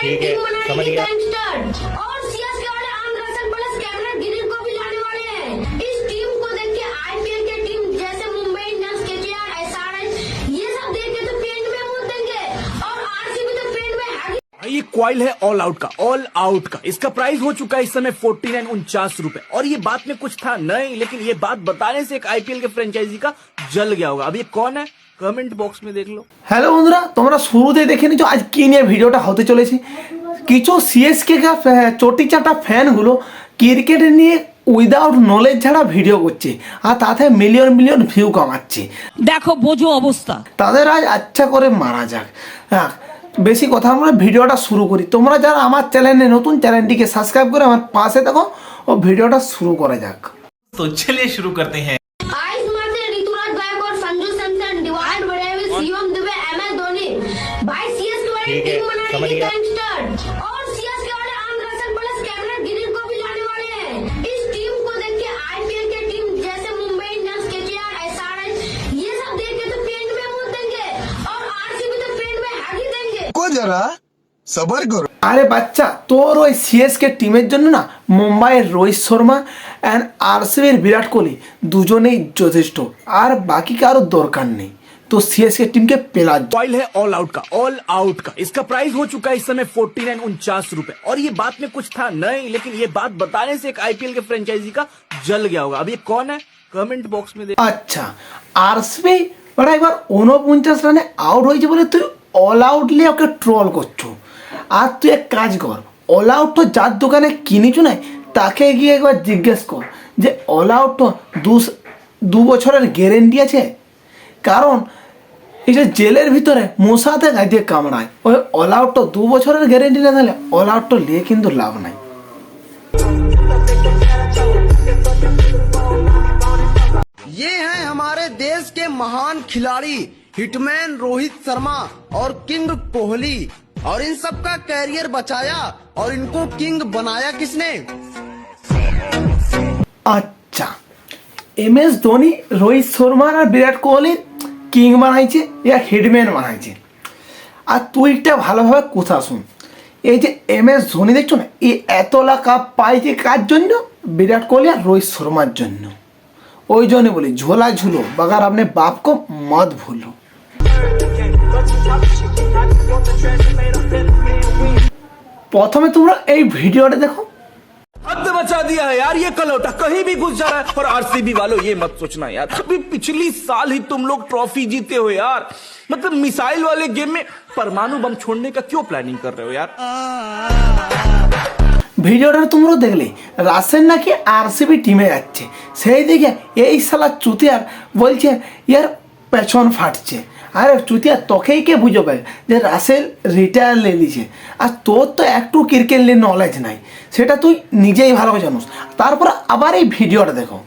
ठीक है, समझ गया। और सीएसके वाले Andhra Russell plus cabinet Girish को भी लाने वाले हैं। इस टीम को देख के आईपीएल के टीम जैसे मुंबई इंडियंस, केकेआर, एसआरएच ये सब देख के तो पेंट में मुंह देंगे और आरसीबी तो पेंट में ये कॉइल है ऑल आउट का। इसका प्राइस हो चुका है इस समय 49 रुपए। और ये बात में कुछ था नहीं, लेकिन ये बात बताने से एक आईपीएल के फ्रेंचाइजी का जल गया होगा। अब ये कौन है कमेंट बॉक्स में देख लो। হ্যালো বন্ধুরা, তোমরা শুরুতে দেখে নিচ্ছ আজ কি নিয়ে ভিডিওটা হতে চলেছে। কিছু সিএসকে চটি চাটা ফ্যানগুলো ক্রিকেট নিয়ে উইদাউট নলেজ ছাড়া ভিডিও করছে আর তাতে মিলিয়ন ভিউ কামাচ্ছে। দেখো বোঝো অবস্থা। তাদের আজ আচ্ছা করে মারা যাক। হ্যাঁ, বেশি কথা আমরা ভিডিওটা শুরু করি। তোমরা যারা আমার চ্যানেলে নতুন, চ্যানেলটিকে সাবস্ক্রাইব করে আমার পাশে থাকো ও ভিডিওটা শুরু করা যাক। तो चलिए शुरू करते हैं। आइस मारते ऋतुराज गायकवाड़, संजू सैमसन, डिवाइन ब्रेविस, शिवम दुबे, एमएस धोनी। भाई सीएसके वाले ठीक है, टीम बनाने समझ की गया। Time start. और सीएसके वाले Andhra Russell plus cabinet Girish को भी लाने वाले हैं। इस टीम को देख के आईपीएल के टीम जैसे मुंबई इंडियंस, केकेआर, एसआरएच ये सब देख के तो पेंट में मुंह देंगे और आरसीबी तो पेंट में हागी देंगे। को जरा सबर करो। আরে বাচ্চা, তোর ওই সিএসকে টিমের জন্য না মুম্বাইয়ের রোহিত শর্মা অ্যান্ড আরসিবির বিরাট কোহলি দুজনেই যথেষ্ট, আর বাকি কারো দরকার নেই। তো সিএসকে টিমকে পেলা। कॉइल है ऑल आउट का। इसका प्राइस हो चुका है इस समय 49 रुपए। और ये बात में कुछ था नहीं, लेकिन ये बात बताने से एक आईपीएल के फ्रेंचाइजी का जल गया होगा। अब ये कौन है कमेंट बॉक्स में আচ্ছা, আরসিবি ওরা এবার 49 রানে আউট হয়েছে বলে তুই অল আউটলি ওকে ট্রল করছো। আর তুই এক কাজ কর, অল আউট তো যার দোকানে কিনেছো না তাকে গিয়ে একবার জিজ্ঞেস কর যে অল আউট তো 2 বছরের গ্যারেন্টি আছে। কারণ এই যে জেলের ভিতরে মশাতে গাইতে কামড়ায়, ওই অল আউট তো 2 বছরের গ্যারেন্টি না থাকলে অল আউট তো নিয়ে কিন্তু লাভ নাই। ये हैं हमारे देश के महान खिलाड़ी हिटमैन रोहित शर्मा और किंग कोहली। और इन सब का कैरियर बचाया और इनको किंग बनाया किसने? আচ্ছা, এমএস ধোনি রোহিত শর্মা আর বিরাট কোহলির কিং বানাইছে ইয়া হিটম্যান বানাইছে। আর তুইটা ভালোভাবে কথা শুন, এই যে এমএস ধোনি দেখছো না, এই এতলা কাপ পাইছে কার জন্য? বিরাট কোহলি আর রোহিত শর্মার জন্য। ওই জন্য বলি ঝোলা ঝুলো বাগার আপনি বাপকে মত ভুলো। প্রথমে তোমরা এই ভিডিওটা দেখো। हद मचा दिया है यार ये कलौटा, कहीं भी घुस जा रहा है। और आरसीबी वालों ये मत सोचना यार, अभी पिछली साल ही तुम लोग ट्रॉफी जीते हो यार। मतलब मिसाइल वाले गेम में परमाणु बम छोड़ने का क्यों प्लानिंग कर रहे हो यार। ভিডিওটা তোমরা দেখলে রাসেল নাকি আরসিবি টিমে যাচ্ছে, সেই দিকে এই শালা চুতিয়ার বলছে ইয়ার পেছন ফাটছে। আরে চুতিয়া, তোকেই কে বুঝবে যে রাসেল রিটায়ার নিয়ে নিছে, আর তোর তো একটু ক্রিকেট নিয়ে নলেজ নাই, সেটা তুই নিজেই ভালো জানোস। তারপর আবার এই ভিডিওটা দেখো।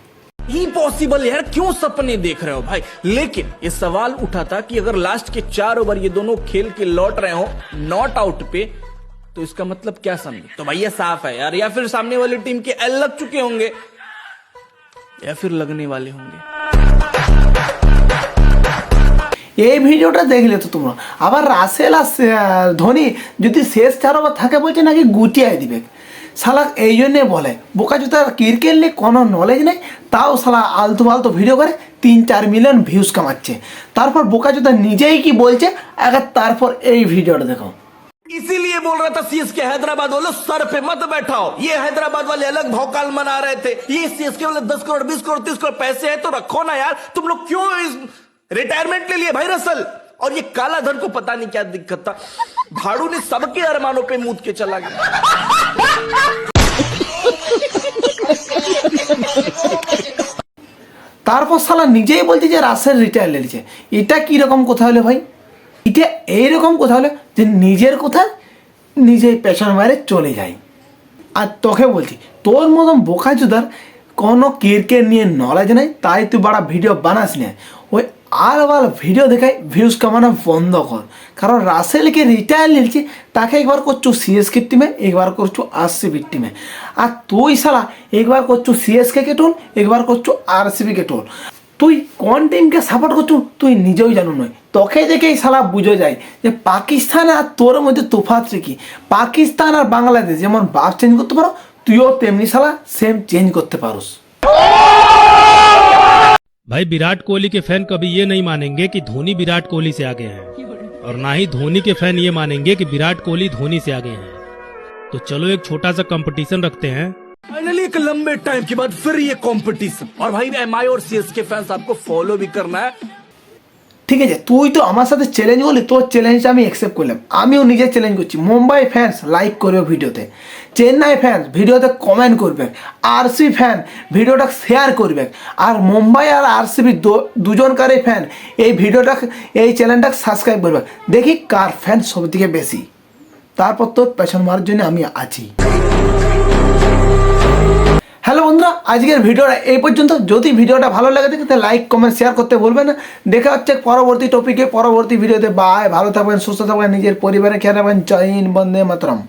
इम्पॉसिबल यार, क्यों सपने देख रहे हो भाई। लेकिन ये सवाल उठा था कि अगर लास्ट के 4 ओवर ये दोनों खेल के लौट रहे हो नॉट आउट पे, तो इसका मतलब क्या समझे। तो भैया साफ है यार, या फिर सामने वाली टीम के एल लग चुके होंगे या फिर लगने वाले होंगे। এই ভিডিওটা দেখলে তো তোমরা আবার রাসেল আর ধোনি যদি শেষ 4 ওভার থাকে বলছে নাকি গুটিয়ে দিবে। শালা এই জন্যে বলে বোকাচোদা ক্রিকেট নিয়ে কোনো নলেজ নেই, তাও শালা আলতু ফালতু ভিডিও করে 3-4 মিলিয়ন ভিউজ কামাচ্ছে। তারপর বোকাচোদা নিজেই কি বলছে আগে, তারপর এই ভিডিওটা দেখো। इसीलिए बोल रहा था सीएसके हैदराबाद वालों सर पे मत बैठाओ। ये हैदराबाद वाले अलग भौकाल मना रहे थे, ये सीएसके वाले 10 करोड़ 20 करोड़ 30 करोड़ पैसे है तो रखो ना यार। तुम लोग क्यों इस रिटायरमेंट ले लिए भाई रसल। और ये काला धन को पता नहीं क्या दिक्कत था, भाड़ू ने सबके अरमानों पे मूद के चला गया। তারপর শালা নিজেই বলছে যে রাসেল রিটায়ার নিয়েছে। এটা কীরকম কথা হলো ভাই? এটা এইরকম কথা হলো যে নিজের কথা নিজেই পেছন মারে চলে যায়। আর তোকে বলছি তোর মতন বোকাচোদার কোনো ক্রিকেট নিয়ে নলেজ নেই, তাই তুই বড় ভিডিও বানাস না। ওই আর বাল ভিডিও দেখায় ভিউজ কামানো বন্ধ কর। কারণ রাসেলকে রিটায়ার নিয়েছে, তাকে একবার করছো সিএসকে টিমে, একবার করছো আরসিবি টিমে। আর তুই শালা একবার করছো সিএসকে কে টোল, একবার করছো আরসিবি কে টোল। তুই কোন টিমকে সাপোর্ট করছু তুই নিজেও জানো নয়, তোকে দেখেই শালা বুঝে যায় যে পাকিস্তান আর তোর মধ্যে তোফাতটা কি। পাকিস্তান আর বাংলাদেশ যেমন বাপ চেঞ্জ করতে পারো, তুইও তেমনি শালা সেম চেঞ্জ করতে পারোস। भाई विराट कोहली के फैन कभी ये नहीं मानेंगे कि धोनी विराट कोहली से आगे हैं, और ना ही धोनी के फैन ये मानेंगे कि विराट कोहली धोनी से आगे हैं। तो चलो एक छोटा सा कंपटीशन रखते हैं। फाइनली एक लंबे टाइम के बाद फिर ये कंपटीशन, और भाई एमआई और सीएसके फैंस आपको फॉलो भी करना है। ঠিক আছে, তুই তো আমার সাথে চ্যালেঞ্জ করলি, তোর চ্যালেঞ্জটা আমি অ্যাকসেপ্ট করলাম। আমিও নিজে চ্যালেঞ্জ করছি, মুম্বাই ফ্যান্স লাইক করবে ভিডিওতে, চেন্নাই ফ্যান্স ভিডিওতে কমেন্ট করবে, আরসিবি ফ্যান ভিডিওটা শেয়ার করবে, আর মুম্বাই আর আরসিবি দুজনকারই ফ্যান এই ভিডিওটা এই চ্যানেলটা সাবস্ক্রাইব করবে। দেখি কার ফ্যান সব থেকে বেশি, তারপর তোর পেছন মারার জন্য আমি আছি। হ্যালো বন্ধুরা, আজকের ভিডিওটা এই পর্যন্ত। যদি ভিডিওটা ভালো লাগে থাকে তাহলে লাইক কমেন্ট শেয়ার করতে বলবেন না। দেখা হচ্ছে পরবর্তী টপিকে, পরবর্তী ভিডিওতে। বাই, ভালো থাকবেন, সুস্থ থাকবেন, নিজের পরিবারের খেয়াল রাখবেন। জয় হিন্দ, বন্দে মাতরম।